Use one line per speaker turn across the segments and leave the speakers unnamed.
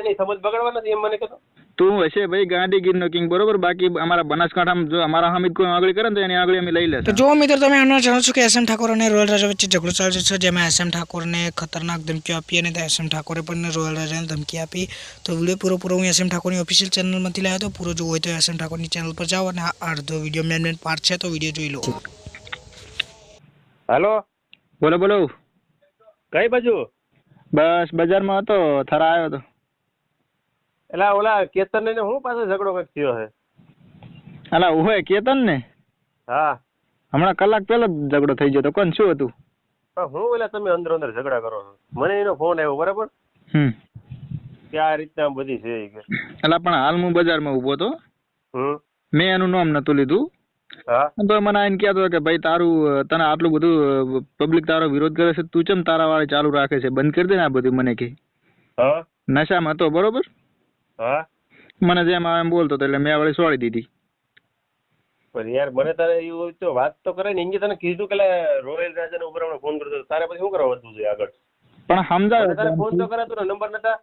નહીં સમજ બગાડવા નથી એમ મને કહેતો.
તું હશે ભાઈ ગાંધીગીરનો કિંગ બરોબર, બાકી અમારા બનાસકાંઠામાં જો અમારા હામિદ કોઈ આગળ કરે ને તો એની આગળ અમે લઈ લેતા.
તો જો મિત્રો તમે આનો જાણો છો કે SM ઠાકોર અને રોયલ રાજા વચ્ચે ઝઘડો ચાલે છે, જેમાં SM ઠાકોરને ખતરનાક ધમકીઓ આપી અને SM ઠાકોરે પણ રોયલ રાજાને ધમકી આપી. તો વિડીયો પૂરો હું SM ઠાકોરની ઓફિશિયલ ચેનલમાંથી લાવ્યો તો પૂરો જોવો હોય તો SM ઠાકોરની ચેનલ પર જાઓ અને આ અડધો વિડીયો મેન પાર્ટ છે તો વિડીયો જોઈ લો.
હાલો,
બોલો બોલો.
કઈ બાજુ?
બસ બજારમાં હતો, થરા આવ્યો હતો.
એટલે ઓલા કેતન ને હું પાછો ઝઘડો કઈક થયો છે.
અલા હોય કેતન ને?
હા,
હમણાં કલાક પહેલા જ ઝઘડો થઈ ગયો તો. કોણ શું હતું?
હું ઓલા તમે અંદર અંદર ઝઘડા કરો છો, મને એનો ફોન આવ્યો બરાબર કે આ રીતના બધી છે કે.
અલા પણ હાલ હું બજારમાં ઉભો હતો, મેં એનું નામ નતું લીધું.
હા,
તો મને આઈને કહેતો કે ભાઈ તારું તને આટલું બધું પબ્લિક તારો વિરોધ કરે છે, તું ચમ તારા વાળે ચાલુ રાખે છે, બંધ કરી દે ને આ બધું. મને કે
હા
નશામાં હતો બરોબર.
હા,
મને જેમ આવે એમ બોલતો હતો એટલે મેં વળી છોડી દીધી.
પણ યાર મને તારે એવું તો વાત તો કરે ને, તને કીધું કે રોયલ રાજાને ઉપર ફોન કરતો, તારે પછી શું કરવા વધવું જોઈએ આગળ?
પણ સમજાવે
તારે ફોન તો કરે, તું નંબર નતા.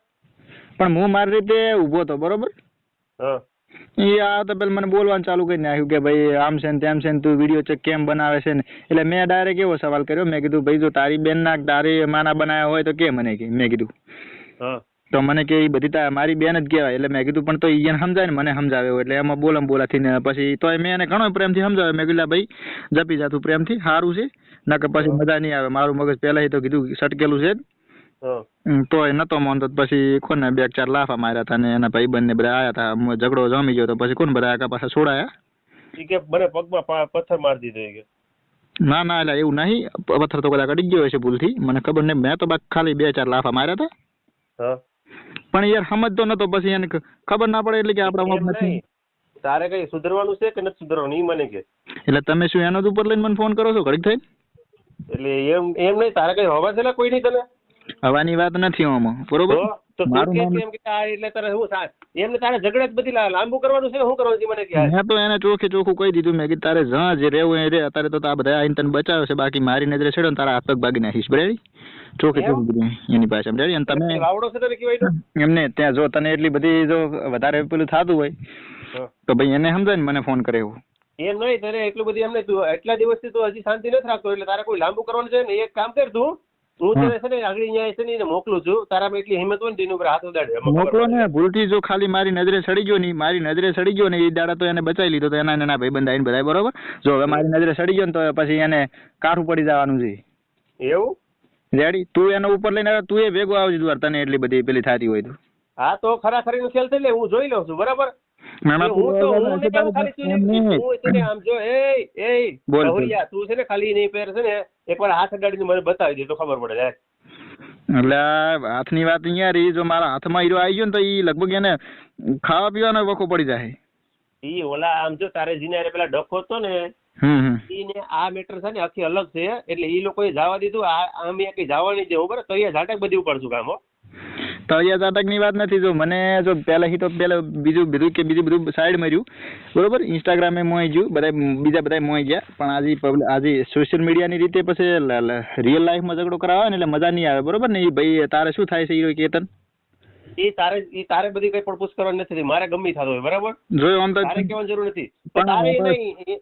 પણ હું મારી રીતે ઉભો હતો બરોબર.
હા,
એ આ તો પેલા મને બોલવાનું ચાલુ કરી નાખ્યું કે ભાઈ આમ છે ને તેમ છે ને, તું વિડીયો ચેક કેમ બનાવે છે ને. એટલે મેં ડાયરેક્ટ એવો સવાલ કર્યો, મેં કીધું ભાઈ જો તારી બેન ના તારી માના બનાવ્યા હોય તો કે મને કે. મેં કીધું તો મને કે એ બધી મારી બેન જ કહેવાય. એટલે મેં કીધું પણ તો એને સમજાય ને, મને સમજાવે એટલે એમાં બોલાથી ને પછી તો મેં એને ઘણો પ્રેમથી સમજાવે. મેં કીધું ભાઈ જપી જાતું પ્રેમથી, સારું છે ના કે પછી મજા નહીં આવે. મારું મગજ પહેલા તો કીધું સટકેલું છે જ. તો એ નતો માનતો. પછી કોને 2-4 લાફા માર્યા હતા ને એના ભાઈ બંને બધા આયા હતા. ઝઘડો જમી ગયો તો પછી કોણ બધા આખા પાછા છોડાયા.
કે મને પગમાં પથ્થર મારી દીધો કે.
ના ના એટલે એવું નહીં, પથ્થર તો કદાચ અડી ગયો હશે ભૂલથી, મને ખબર નહીં. મેં તો ખાલી 2-4 લાફા માર્યા હતા. પણ યાર સમજતો નતો. પછી એને ખબર ના પડે એટલે કે આપડા
તારે કઈ સુધરવાનું છે કે નથી સુધરવાનું નહીં મને કે.
એટલે તમે શું એનો ઉપર લઈને મને ફોન કરો છો ઘડીક થઈ?
એટલે એમ નહીં, તારે કઈ હવા છે કોઈ નહીં તને
હવાની વાત નથી આમાં બરોબર.
તો એમ કે એટલે તારે શું થાય એમને તારે ઝઘડા જ બધી લાંબુ કરવાનું છે, શું કરવાનું છે મને કે.
મેં તો એને ચોખ્ખું કહી દીધું. મેં કીધું તારે જ્યાં જે રહેવું એ રે. અત્યારે તો આ બધા આઈને તને બચાવ્યો છે, બાકી મારી નજરે છેડો ને તારા હાથ પગ ભાગી નાખીશ. બરાબર ચોખ્ખું કીધું એની પાસે. બરાબર અને તમે
વાવડો છે તને કહેવાય
એમને ત્યાં જો તને એટલી બધી જો વધારે પેલું થતું હોય તો ભાઈ એને સમજાય ને મને ફોન કરે એવું.
એમ નહીં તારે એટલું બધી એમ નહીં. તું એટલા દિવસથી તું હજી શાંતિ નથી રાખતો એટલે તારે કોઈ લાંબુ કરવાનું છે ને. એક કામ કર તું, હું તને છે ને આગળ અહીંયા છે ને મોકલું છું. તારામાં એટલી હિંમત હોય ને તેની ઉપર હાથ ઉડાડે
મોકલો ને. ભૂલથી જો ખાલી મારી નજરે સડી ગયો ને, મારી નજરે સડી ગયો ને એ દાડા તો એને બચાવી લીધો. તો એના નાના ભાઈ બંધ આવીને બધા બરોબર. જો હવે મારી નજરે સડી ગયો ને તો પછી એને કાઠું પડી જવાનું છે.
એવું
રેડી તું એનો ઉપર લઈને આવે, તું એ ભેગો આવજે દ્વાર. તને એટલી બધી પેલી થતી હોય તો.
હા તો ખરાખરી નો ખેલ થઈ લે, હું જોઈ લઉં છું બરાબર. તું છે ને ખાલી નહીં પહેર છે ને એકવાર હાથ અડાડીને મને બતાવી દે તો ખબર પડે.
એટલે હાથની વાત અહીંયા રહી. જો મારા હાથમાં હીરો આવી ગયો ને તો ઈ લગભગ એને ખાવા પીવાનો વખો પડી જાય.
ઈ ઓલા આમ જો તારે જીને પેલા ડખો હતો ને ઈને આ મેટર છે ને આખી અલગ છે. એટલે ઈ લોકોએ જવા દીધું. આમ કઈ જવા નહીં દેવું બરાબર. તળિયા ઝાટક બધી ઉપાડશું કામ.
તળિયા ઝાટક ની વાત નથી. જો મને જો પેલા બીજું બધું સાઈડ માર્યું બરોબર. ઇન્સ્ટાગ્રામે મોઈ ગયું, બીજા બધા મોઈ ગયા. પણ આજે સોશિયલ મીડિયા ની રીતે પછી રિયલ લાઈફમાં ઝઘડો કરાવે ને એટલે મજા નહીં આવે બરોબર ને. એ ભાઈ તારે શું થાય છે હીરો કેતન? એ
તારે બધી કઈ પણ પૂછ કરવાની નથી. મારે ગમે થતો હોય બરાબર.
જોયું આમ તો
તારે કહેવાની જરૂર નથી. તારે નહીં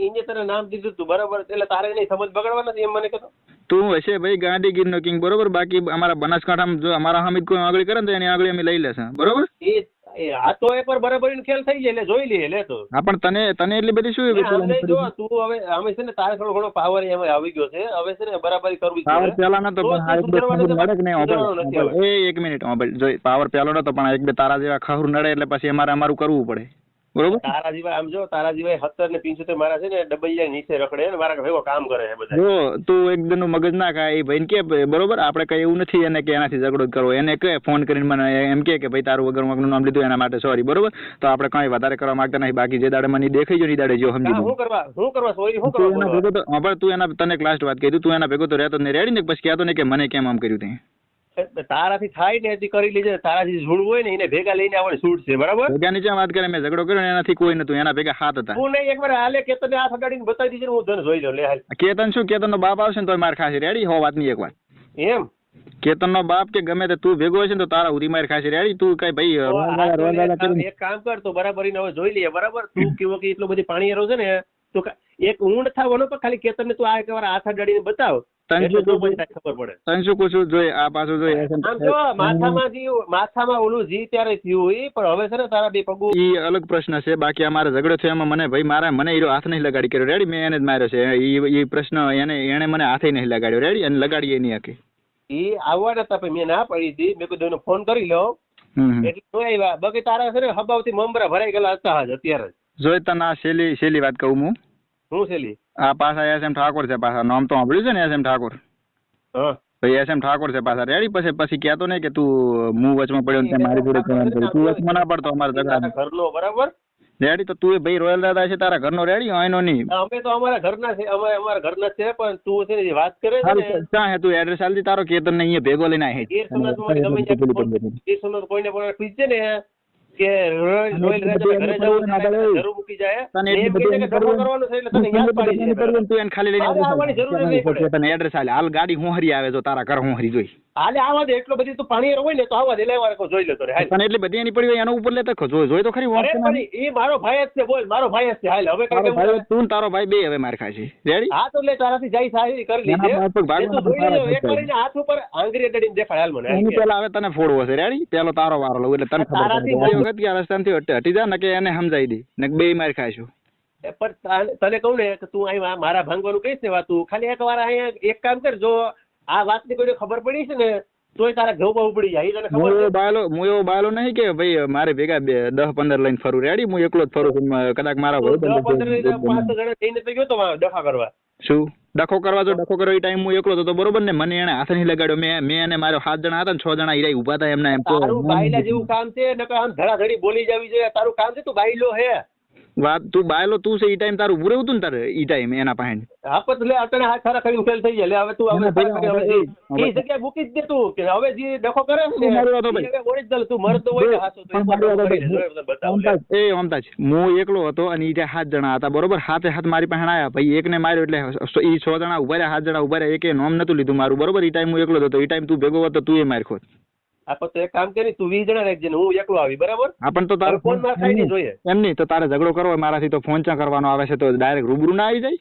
એને તને નામ દીધું તું બરાબર. એટલે તારે નહીં સમજ બગાડવા નથી એમ મને કહેતો.
તું હશે ભાઈ ગાંધીગીરનો કિંગ બરોબર. બાકી અમારા બનાસકાંઠામાં જો અમારા હામિદ કોઈ આગળ કરે ને તો એની આગળ અમે લઈ લેશે બરોબર.
આ તો એક વાર બરાબર ખેલ થઈ જાય એટલે જોઈ લઈએ લે તો.
હા પણ તને એટલી બધી શું
જો તું હવે અમે છે ને તારે થોડો ઘણો પાવર એમાં આવી ગયો છે. હવે છે ને બરાબરી કરવી
પાવર પેલા નતો પણ એક મિનિટ જો પાવર પેલો નતો પણ એક બે તારા જેવા ખહર નડે એટલે પછી અમારું કરવું પડે બરોબર.
તારા જેવા આમ જો તારા જેવા 70 ને 75 મારા છે ને ડબલિયા નીચે રખડે ને મારા ભેગો કામ કરે છે બધા.
જો તું એકદમ નું મગજ ના ખાય. એ ભાઈ કે બરોબર આપણે કઈ એવું નથી એને કે એનાથી ઝઘડો કરવો. એને કે ફોન કરીને મને એમ કે ભાઈ તારું વગર મગનું નામ લીધું એના માટે સોરી બરોબર. તો આપણે કઈ વધારે કરવા માંગતા નહીં. બાકી જે દાડે મને દેખાઈ જો ની દાડે જો સમજી
શું કરવા સોરી શું કરવા.
તું એના તને ક્લાસ વાત કીધું તું એના ભેગો તો રહેતો નહીં રેડી ને પછી કહેતો ને કે મને કેમ આમ કર્યું તે.
તારાથી થાય ને એથી કરી લેજે. તારાથી જોડવું હોય ને એને ભેગા લઈને આવવાની છૂટ છે બરાબર.
ભેગા નીચે વાત કરે મેં ઝઘડો કર્યો એનાથી કોઈ નતું. એના ભેગા હાથ હતા.
હું નહીં એકવાર હાલે કેતન હાથ અડાડીને બતાવી દીધી હું ધન જોઈ લઉં. લે હાલ
કેતન શું કેતન નો બાપ આવશે ને તો માર ખાશે રેડી હો વાત ની એક વાર.
એમ
કેતનનો બાપ કે ગમે તે તું ભેગો હશે ને તો તારા ઉરી માર ખાશે રેડી તું કઈ ભાઈ
એક કામ કર તો બરાબર હવે જોઈ લઈએ બરાબર તું કેવો કે એટલું બધી પાણી એરો છે ને તો એક ઊંડ થવાનો પણ ખાલી કેતન ને તું આ એકવાર હાથ અડાડીને બતાવ ખબર પડે
તને શું પૂછું જોઈએ આ પાછું જોઈએ
આમ જો માથામાં ઓલું જી ત્યારે થયું એ પણ હવે છે ને તારા બે પગું
ઈ અલગ પ્રશ્ન છે બાકી અમારે ઝઘડો થયો એમાં મને ભાઈ મને હીરો હાથ નહીં લગાડી કર્યો રેડી મેં એને જ માર્યો છે ઈ પ્રશ્ન એને મને હાથે નહીં લગાડ્યો રેડી અને લગાડીએ નહીં આખી
ઈ આવવાના હતા મેં ના પડી હતી મેં કીધું ફોન કરી લો એટલે તો આવ્યા બાકી તારા છે ને હબાવથી મમરા ભરાઈ ગયેલા હતા જ અત્યારે
જોઈ તને આ શેલી વાત કહું હું
શું શેલી
આ પાછા એસએમ ઠાકોર છે પાછા નામ તો સાંભળ્યું છે ને એસએમ ઠાકોર ભાઈ એસએમ ઠાકોર છે પાછા રેડી પછી કહેતો નહીં કે તું હું વચમાં પડ્યો ને મારી જોડે તું વચમાં ના પડતો અમારા ઝઘડા
ઘરનો બરાબર
રેડી તો તું ભાઈ રોયલ દાદા છે તારા ઘરનો રેડી એનો નહીં
અમે તો અમારા ઘરના છે અમે અમારા ઘરના છે પણ તું છે ને વાત કરે છે ને
ક્યાં હે તું એડ્રેસ આલતી તારો કેતન ને અહીંયા ભેગો લઈને આવી
ગીર સમાજ કોઈ ને પૂછે ને કે રોયલ રાજા ઘરે જવું જરૂર મૂકી જાય કરવાનું છે એટલે તને યાદ પાડી દે
તું એને ખાલી લઈને
આવવાની જરૂર નહીં પડે
તને એડ્રેસ આલે હાલ ગાડી હોહરી આવે તો તારા ઘર હોહરી જોઈ
હાલે આવા દે એટલો બધી તું પાણી હોય ને તો આવા દે લેવા કો જોઈ લેતો રે હાલ
તને એટલી બધી એની પડી હોય એનો ઉપર લેતો જોઈ તો ખરી
અરે પણ એ મારો ભાઈ જ છે બોલ મારો ભાઈ જ છે હાલ હવે કઈ
ભાઈ તું તારો ભાઈ બે હવે માર ખાશે રેડી
હા તો લે તારાથી જાય સારી કરી લીધે એક કરીને હાથ ઉપર આંગળી અડાડીને દેખાડ હાલ મને
એની પેલા હવે તને ફોડવો છે રેડી પેલો તારો વારો લઉં એટલે તને ખબર વખત કે રસ્તાથી હટી જા ને કે એને સમજાઈ દે ને બે માર ખાઈશું
પણ તને કહું ને કે તું અહીં મારા ભાંગવાનું કહીશ ને વાત તું ખાલી એક વાર અહીંયા એક કામ કર જો આ વાતની કોઈ ખબર પડી છે ને તોય તારા ઘઉં બહુ પડી જાય તને ખબર
હું એવો બાયલો નહીં કે ભાઈ મારે ભેગા 10-15 લઈને ફરું રેડી હું એકલો જ ફરું છું કદાચ મારા
10-15 5 જણા થઈને તો ગયો તો ડખા કરવા
શું ડખો કરવા જો ડખો કરવા એ ટાઈમ હું એકલો તો બરોબર ને મને એને હાથ નહીં લગાડ્યો મેં એને મારો 7 જણા હતા ને 6 જણા ઈરાઈ ઉભા હતા એમના એમ તો
તારું બાયલા જેવું કામ છે નકર આમ ધડાધડી બોલી જાવી જોઈએ તારું કામ છે તું બાયલો હે
વાત તું બાયલો તું છે ઈ ટાઈમ તારું પૂરે હતું ને તારે ઈ ટાઈમ એના પાસે
હા પણ લે અટણે હાથ સારા કરી ફેલ થઈ જાય હવે તું હવે એ જગ્યાએ મૂકી જ દે તું કે હવે જે ડખો કરે ને ઓરિજિનલ તું મરતો હોય ને હાસો તો
એ ઓમતાજ હું એકલો હતો અને ઈ 7 જણા હતા બરોબર હાથે હાથ મારી પાસે આયા ભાઈ એકને માર્યો એટલે ઈ 6 જણા ઉભા રહ્યા 7 જણા ઉભા રહ્યા એકે નામ નતું લીધું મારું બરોબર ઈ ટાઈમ હું એકલો હતો ઈ ટાઈમ તું ભેગો હતો તું એ માર ખોત
આપણ તો એક કામ કરી તું 20 જણા રાખજે ને હું એકલો આવી બરાબર
આપણ તો તારો
ફોન માં ખાઈ નહીં જોઈએ
એમ નહીં તો તારે ઝઘડો કરવો મારાથી તો ફોન ચા કરવાનો આવે છે તો ડાયરેક્ટ રૂબરૂ ના આવી જાય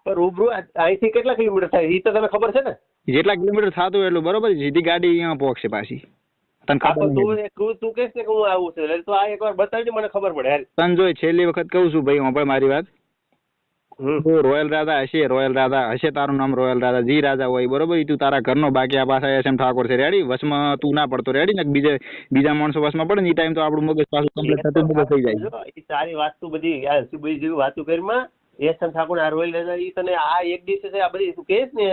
પણ રૂબરૂ અહીંથી કેટલા કિલોમીટર થાય એ તો તને ખબર છે ને
જેટલા કિલોમીટર થતું એટલું બરોબર સીધી ગાડી અહીંયા પહોંચશે પાછી તને ખબર
તું કહેશ ને કે હું આવું છું એટલે તો આ એકવાર બતાવજે મને ખબર પડે
તને જોઈ છેલ્લી વખત કહું છું ભાઈ હું પણ મારી વાત રોયલ રાધા હશે તારું નામ રોયલ રાધા જી રાજા હોય બરોબર તું તારા ઘરનો બાકી આ પાછા એસએમ ઠાકોર છે રેડી વચમાં તું ના પડતો રેડી ને બીજા માણસો વચમાં પડે ને એ ટાઈમ તો આપણું મગજ પાછું કમ્પ્લીટ થતું મગજ થઈ જાય
એ સારી વાત તું બધી જેવી વાતો કરીમાં એસએમ ઠાકોર આ રોયલ રાધા એ તને આ એક દિવસે છે આ બધી તું કહેશ ને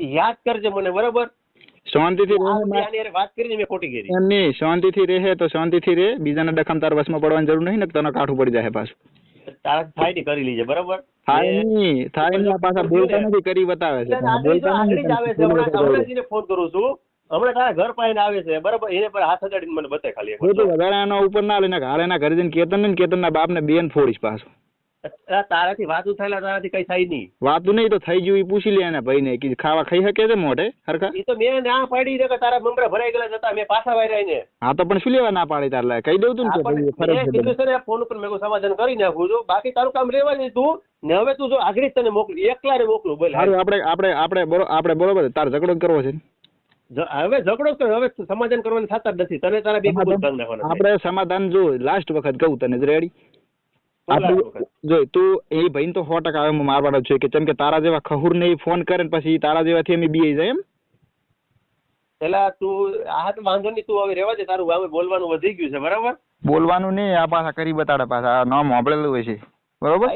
યાદ કરજે મને બરોબર શાંતિથી વાત કરીને મેં ખોટી કરી
એમ નહીં શાંતિથી રહે તો શાંતિથી રહે બીજાના ડખમ તાર વચમાં પડવાની જરૂર નહીં ને તને કાઠું પડી જાય પાછું
તારા થાય ને કરી લીજે બરાબર
થાય નહીં પાછા બોલતા નથી કરી બતાવે છે
ફોન કરું છું હમણાં તારા ઘર પાસે આવે છે બરાબર એને પર હાથ અડાડીને મને બતાય ખાલી
એના ઉપર ના લઈને હાલ એના ઘરે જઈને કેતન ના બાપ ને બેન ફોડીશ પાછું
તારાથી વાતું થયેલા તારાથી કઈ થાય નહીં
વાતું નહીં તો થઈ ગયું એ પૂછી લે એના ભાઈ ને કે ખાવા ખાઈ શકે છે મોઢે હરખા
એ તો મેં ના પાડી દે કે તારા મમરા ભરાઈ ગયેલા હતા મેં પાછા વાયરા ને
હા તો પણ શું લેવા ના પાડી તારે કહી દઉં તું
કીધું છે ને ફોન ઉપર મેં સમાધાન કરી નાખું છું બાકી તારું કામ રહેવા દે તું ને હવે તું જો આગળ તને મોકલું એકલા ને મોકલું બોલ
આપણે બરોબર તારે ઝઘડો કરવો છે
હવે ઝઘડો કર હવે સમાધાન કરવાનું થતા જ નથી તને તારા બે
આપણે સમાધાન જો લાસ્ટ વખત કહું તને રેડી જો તું એ ભાઈ તો 100% આવે મારવાડો છે કે કેમ કે તારા જેવા ખહુર ને ફોન કરે ને પછી તારા જેવાથી અમે બીઈ જાય એમ
પેલા તું આ તો વાંધો નહીં તું હવે રહેવા દે તારું હવે બોલવાનું વધી ગયું છે બરાબર
બોલવાનું નહીં આ પાછા કરી બતાડે પાછા નામ સાંભળેલું હોય છે બરોબર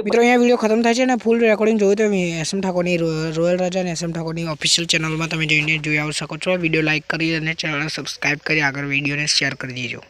મિત્રો અહીંયા વિડીયો ખતમ થાય છે ને ફૂલ રેકોર્ડિંગ જોયું તો એસએમ ઠાકોરની રોયલ રાજા અને એસએમ ઠાકોરની ઓફિશિયલ ચેનલમાં તમે જોઈને જોઈ આવી શકો છો વિડીયો લાઇક કરી અને ચેનલ સબસ્ક્રાઇબ કરી આગળ વિડીયોને શેર કરી દેજો.